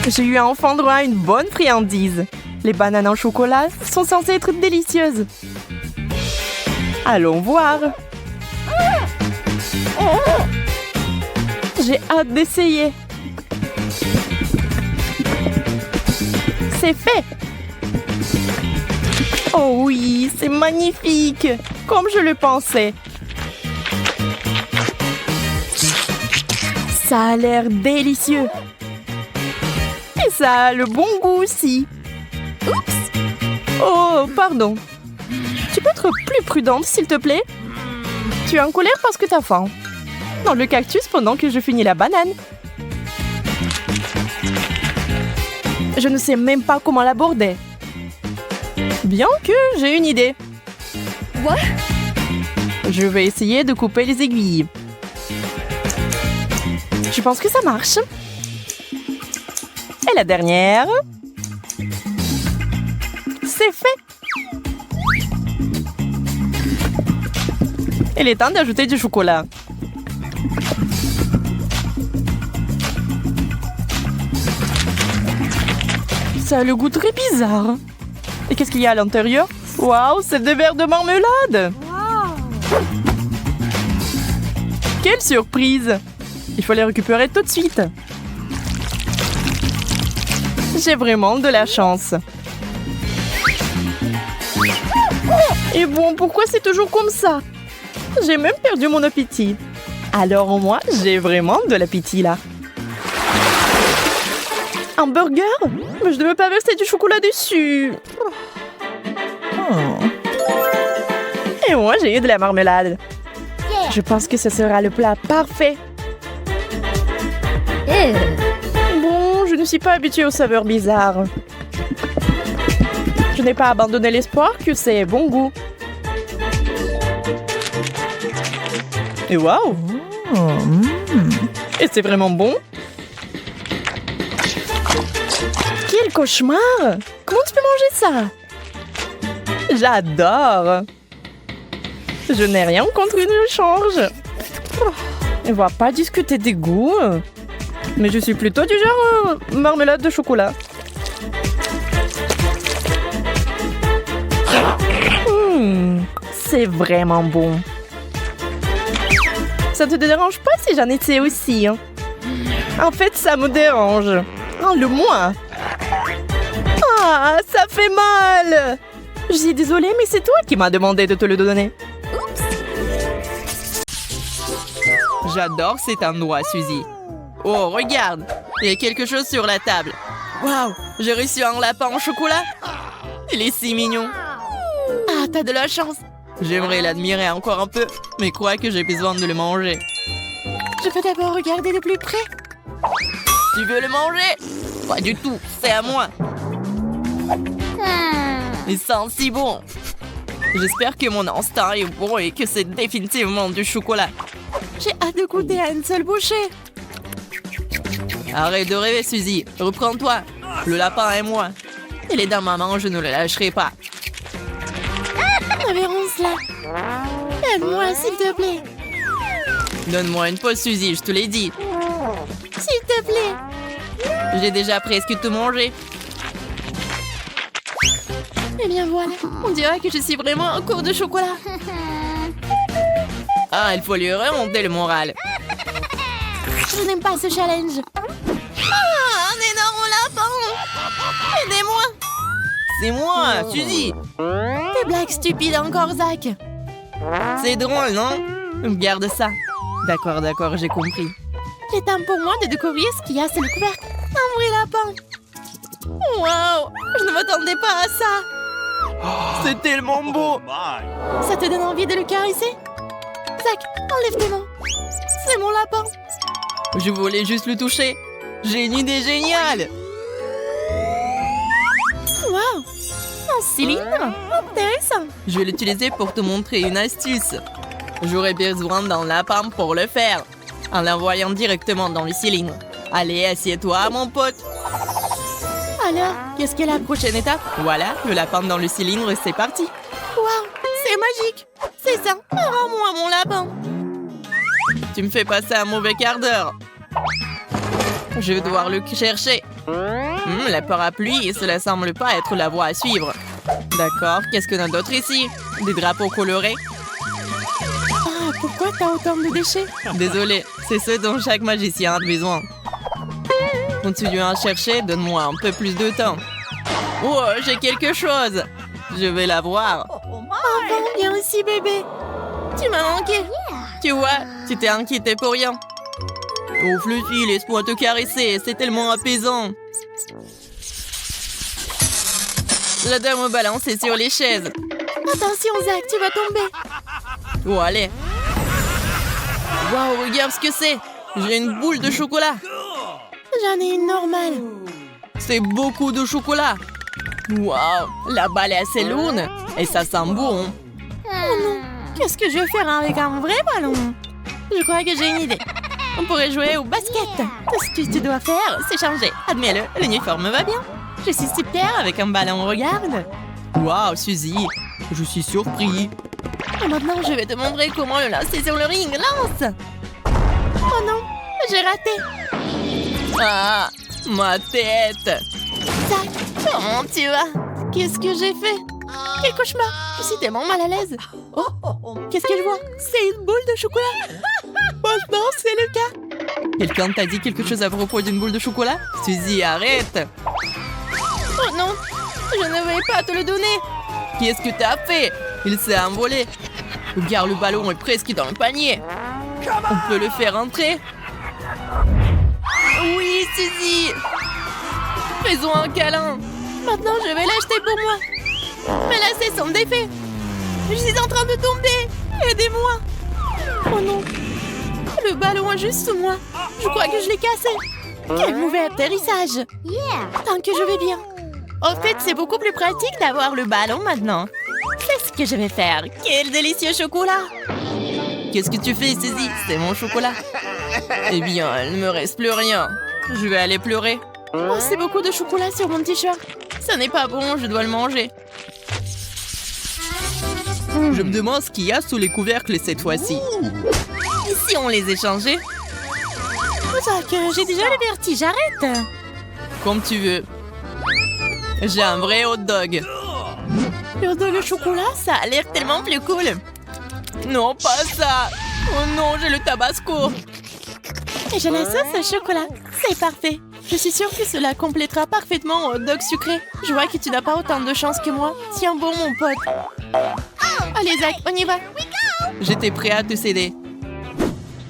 J'ai eu enfin droit à une bonne friandise. Les bananes en chocolat sont censées être délicieuses. Allons voir. J'ai hâte d'essayer. C'est fait. Oh oui, c'est magnifique. Comme je le pensais. Ça a l'air délicieux. Et ça a le bon goût aussi. Oups. Oh, pardon. Tu peux être plus prudente, s'il te plaît? Tu es en colère parce que t'as faim. Dans le cactus pendant que je finis la banane. Je ne sais même pas comment l'aborder. Bien que j'ai une idée. What? Je vais essayer de couper les aiguilles. Je pense que ça marche. Et la dernière. C'est fait. Il est temps d'ajouter du chocolat. Ça a le goût très bizarre. Et qu'est-ce qu'il y a à l'intérieur? Waouh, c'est des verres de marmelade! Wow. Quelle surprise! Il faut les récupérer tout de suite. J'ai vraiment de la chance. Et bon, pourquoi c'est toujours comme ça? J'ai même perdu mon appétit. Alors moi, j'ai vraiment de l'appétit là. Un burger? Mais je ne veux pas verser du chocolat dessus. Oh. Et moi, j'ai eu de la marmelade. Yeah. Je pense que ce sera le plat parfait. Bon, je ne suis pas habituée aux saveurs bizarres. Je n'ai pas abandonné l'espoir que c'est bon goût. Et waouh! Et c'est vraiment bon? Quel cauchemar! Comment tu peux manger ça? J'adore! Je n'ai rien contre une change. On va pas discuter des goûts. Mais je suis plutôt du genre marmelade de chocolat. C'est vraiment bon. Ça te dérange pas si j'en étais aussi, hein? En fait, ça me dérange. Enlève-moi. Ah, ça fait mal. Je suis désolée, mais c'est toi qui m'as demandé de te le donner. J'adore cet endroit, Suzy. Oh, regarde. Il y a quelque chose sur la table. Waouh, j'ai reçu un lapin en chocolat. Il est si mignon. Ah, t'as de la chance. J'aimerais l'admirer encore un peu, mais crois que j'ai besoin de le manger. Je peux d'abord regarder de plus près. Tu veux le manger? Pas du tout, c'est à moi. Il sent si bon. J'espère que mon instinct est bon et que c'est définitivement du chocolat. J'ai hâte de goûter à une seule bouchée. Arrête de rêver, Suzy. Reprends-toi. Le lapin est moi. Il est dans ma main, je ne le lâcherai pas. Révérence là. Aide-moi, s'il te plaît. Donne-moi une pause, Suzy, je te l'ai dit. S'il te plaît. J'ai déjà presque tout mangé. Eh bien voilà, on dirait que je suis vraiment en cours de chocolat. Ah, il faut lui remonter le moral. Je n'aime pas ce challenge. Ah, un énorme lapin. Aidez-moi. C'est moi, Suzy. Des blagues stupides encore, Zach. C'est drôle, non? Garde ça. D'accord, d'accord, j'ai compris. Il est temps pour moi de découvrir ce qu'il y a sous le couvercle. Un vrai lapin. Waouh, je ne m'attendais pas à ça. C'est tellement beau. Ça te donne envie de le caresser? Zach, enlève tes mains. C'est mon lapin. Je voulais juste le toucher. J'ai une idée géniale. Waouh, un cylindre. Intéressant. Je vais l'utiliser pour te montrer une astuce. J'aurais besoin d'un lapin pour le faire, en l'envoyant directement dans le cylindre. Allez, assieds-toi, mon pote. Alors, qu'est-ce qu'est la prochaine étape? Voilà, le lapin dans le cylindre, c'est parti. Waouh, c'est magique. C'est ça, rends-moi mon lapin. Tu me fais passer un mauvais quart d'heure. Je vais devoir le chercher. La parapluie, cela semble pas être la voie à suivre. D'accord, qu'est-ce qu'on a d'autre ici? Des drapeaux colorés. Ah, pourquoi t'as autant de déchets? Désolé, c'est ce dont chaque magicien a besoin. Continuons à chercher, donne-moi un peu plus de temps. Oh, j'ai quelque chose. Je vais la voir. Enfin, viens ici, bébé. Tu m'as manqué. Tu vois, tu t'es inquiété pour rien. Oh, Fluffy, laisse-moi te caresser, c'est tellement apaisant. La dame me balance sur les chaises. Attention, Zach, tu vas tomber. Oh, allez. Waouh, regarde ce que c'est. J'ai une boule de chocolat. J'en ai une normale. C'est beaucoup de chocolat. Waouh, la balle est assez lourde. Et ça sent bon. Oh non, qu'est-ce que je vais faire avec un vrai ballon? Je crois que j'ai une idée. On pourrait jouer au basket. Tout ce que tu dois faire, c'est changer. Admets-le, l'uniforme va bien. Je suis super avec un ballon, regarde. Waouh, Suzy, je suis surpris. Et maintenant, je vais te montrer comment le lancer sur le ring. Lance! Oh non, j'ai raté. Ah, ma tête. Zach, comment tu vas? Qu'est-ce que j'ai fait? Quel cauchemar! Je suis tellement mal à l'aise. Oh, qu'est-ce que je vois? C'est une boule de chocolat. Franchement, c'est le cas. Quelqu'un t'a dit quelque chose à propos d'une boule de chocolat? Suzy, arrête! Oh non, je ne vais pas te le donner. Qu'est-ce que t'as fait? Il s'est envolé. Regarde, le ballon est presque dans le panier. On peut le faire entrer? Oui, Suzy! Faisons un câlin. Maintenant, je vais l'acheter pour moi. Mais là, c'est son défait. Je suis en train de tomber. Aidez-moi. Oh non. Le ballon est juste sous moi. Je crois que je l'ai cassé. Quel mauvais atterrissage. Tant que je vais bien. En fait, c'est beaucoup plus pratique d'avoir le ballon maintenant. C'est ce que je vais faire. Quel délicieux chocolat. Qu'est-ce que tu fais, Suzy? C'est mon chocolat. Eh bien, il ne me reste plus rien. Je vais aller pleurer. Oh, c'est beaucoup de chocolat sur mon t-shirt. Ça n'est pas bon, je dois le manger. Je me demande ce qu'il y a sous les couvercles cette fois-ci. Et si on les échangeait? Zach, j'ai déjà le vertige, arrête. Comme tu veux. J'ai un vrai hot dog. Le hot dog au chocolat, ça a l'air tellement plus cool. Non, pas ça. Oh non, j'ai le tabasco. Et j'ai la sauce au chocolat. C'est parfait. Je suis sûre que cela complétera parfaitement un hot dog sucré. Je vois que tu n'as pas autant de chance que moi. Tiens bon, mon pote. Allez, Zach, on y va. J'étais prêt à te céder.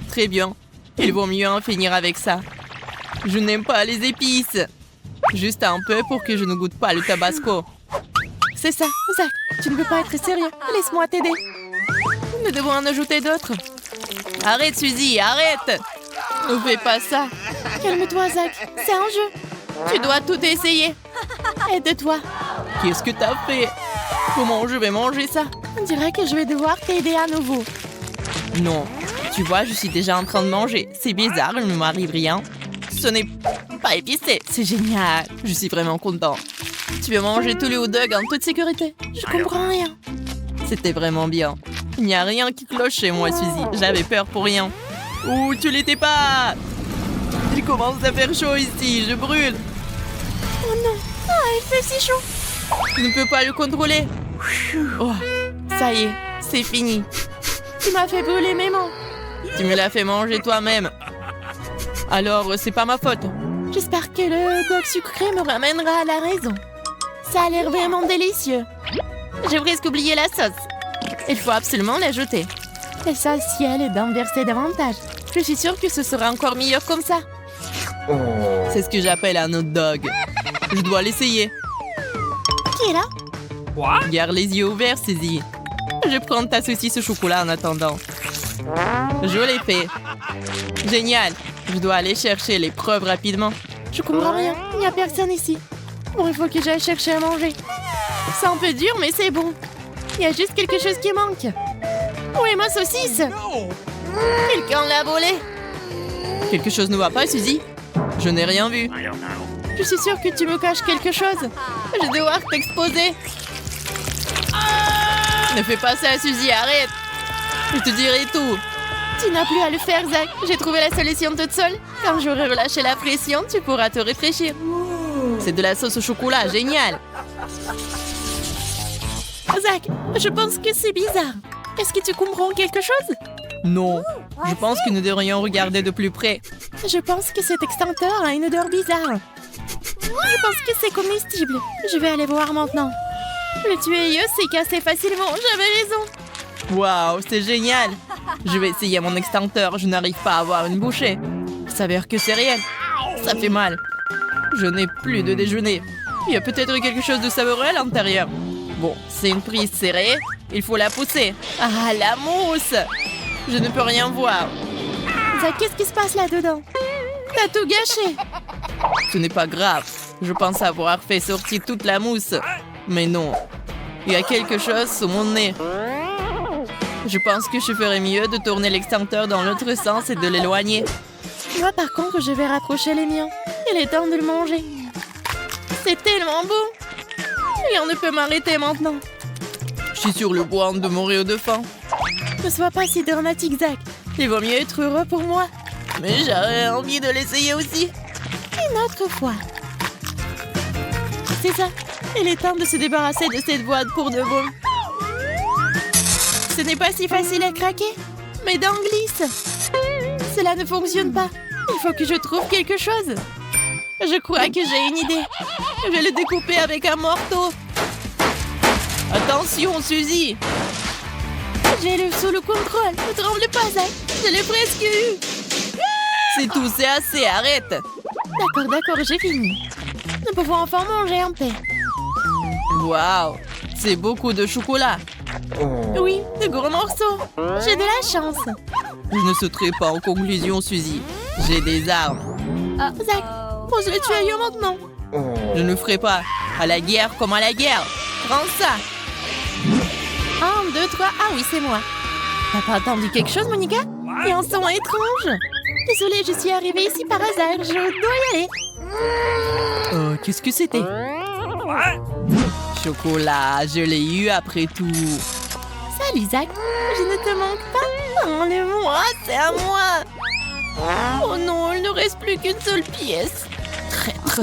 Très bien. Il vaut mieux en finir avec ça. Je n'aime pas les épices. Juste un peu pour que je ne goûte pas le tabasco. C'est ça, Zach. Tu ne peux pas être sérieux. Laisse-moi t'aider. Nous devons en ajouter d'autres. Arrête, Suzy, arrête. Ne fais pas ça. Calme-toi, Zach. C'est un jeu. Tu dois tout essayer. Aide-toi. Qu'est-ce que t'as fait? Comment je vais manger ça? On dirait que je vais devoir t'aider à nouveau. Non. Tu vois, je suis déjà en train de manger. C'est bizarre, il ne m'arrive rien. Ce n'est pas épicé. C'est génial. Je suis vraiment content. Tu vas manger tous les hot dogs en toute sécurité. Je comprends rien. C'était vraiment bien. Il n'y a rien qui cloche chez moi, Suzy. J'avais peur pour rien. Ouh, tu l'étais pas. Il commence à faire chaud ici. Je brûle. Oh non. Ah, il fait si chaud. Je ne peux pas le contrôler. Oh, ça y est. C'est fini. Tu m'as fait brûler mes mains. Tu me l'as fait manger toi-même. Alors, c'est pas ma faute. J'espère que le dog sucré me ramènera à la raison. Ça a l'air vraiment délicieux. J'ai presque oublié la sauce. Il faut absolument l'ajouter. L'essentiel est d'en verser davantage. Je suis sûre que ce sera encore meilleur comme ça. C'est ce que j'appelle un hot dog. Je dois l'essayer. Qui est là? Garde les yeux ouverts, Suzy. Je prends ta saucisse au chocolat en attendant. Je l'ai fait. Génial. Je dois aller chercher les preuves rapidement. Je comprends rien. Il n'y a personne ici. Bon, il faut que j'aille chercher à manger. C'est un peu dur, mais c'est bon. Il y a juste quelque chose qui manque. Où est ma saucisse? Quelqu'un l'a volée. Quelque chose ne va pas, Suzy? Je n'ai rien vu. Je suis sûre que tu me caches quelque chose. Je vais devoir t'exposer. Ne fais pas ça, Suzy, arrête. Je te dirai tout. Tu n'as plus à le faire, Zach. J'ai trouvé la solution toute seule. Quand j'aurai relâché la pression, tu pourras te réfléchir. C'est de la sauce au chocolat, génial. Zach, je pense que c'est bizarre. Est-ce que tu comprends quelque chose? Non. Je pense que nous devrions regarder de plus près. Je pense que cet extincteur a une odeur bizarre. Je pense que c'est comestible. Je vais aller voir maintenant. Le tuyau s'est cassé facilement. J'avais raison. Waouh, c'est génial. Je vais essayer mon extincteur. Je n'arrive pas à avoir une bouchée. Il s'avère que c'est réel. Ça fait mal. Je n'ai plus de déjeuner. Il y a peut-être quelque chose de savoureux à l'intérieur. Bon, c'est une prise serrée. Il faut la pousser. Ah, la mousse! Je ne peux rien voir. Zach, qu'est-ce qui se passe là-dedans? T'as tout gâché. Ce n'est pas grave. Je pense avoir fait sortir toute la mousse. Mais non. Il y a quelque chose sous mon nez. Je pense que je ferais mieux de tourner l'extincteur dans l'autre sens et de l'éloigner. Moi, par contre, je vais rapprocher les miens. Il est temps de le manger. C'est tellement beau. Rien ne peut m'arrêter maintenant. Je suis sur le point de mourir de faim. Ne sois pas si dramatique, Zach. Il vaut mieux être heureux pour moi. Mais j'aurais envie de l'essayer aussi. Une autre fois. C'est ça. Il est temps de se débarrasser de cette boîte pour de bon. Ce n'est pas si facile à craquer. Mes dents glissent. Cela ne fonctionne pas. Il faut que je trouve quelque chose. Je crois que j'ai une idée. Je vais le découper avec un marteau. Attention, Suzy. J'ai le sous le contrôle. Ne tremble pas, Zach. Je l'ai presque eu. C'est tout, c'est assez, arrête. D'accord, j'ai fini. Nous pouvons enfin manger en paix. Waouh, c'est beaucoup de chocolat. Oui, de gros morceaux. J'ai de la chance. Je ne sauterai pas en conclusion, Suzy. J'ai des armes. Zach, pose le tuyau maintenant. Je ne ferai pas. À la guerre comme à la guerre. Prends ça. 1, 2, 3. Ah oui, c'est moi. T'as pas entendu quelque chose, Monica? Il y a un son étrange. Désolée, je suis arrivée ici par hasard. Je dois y aller. Oh, qu'est-ce que c'était? Chocolat, je l'ai eu après tout. Salut, Zach. Je ne te manque pas. Enlève-moi, c'est à moi. Oh non, il ne reste plus qu'une seule pièce. Traître.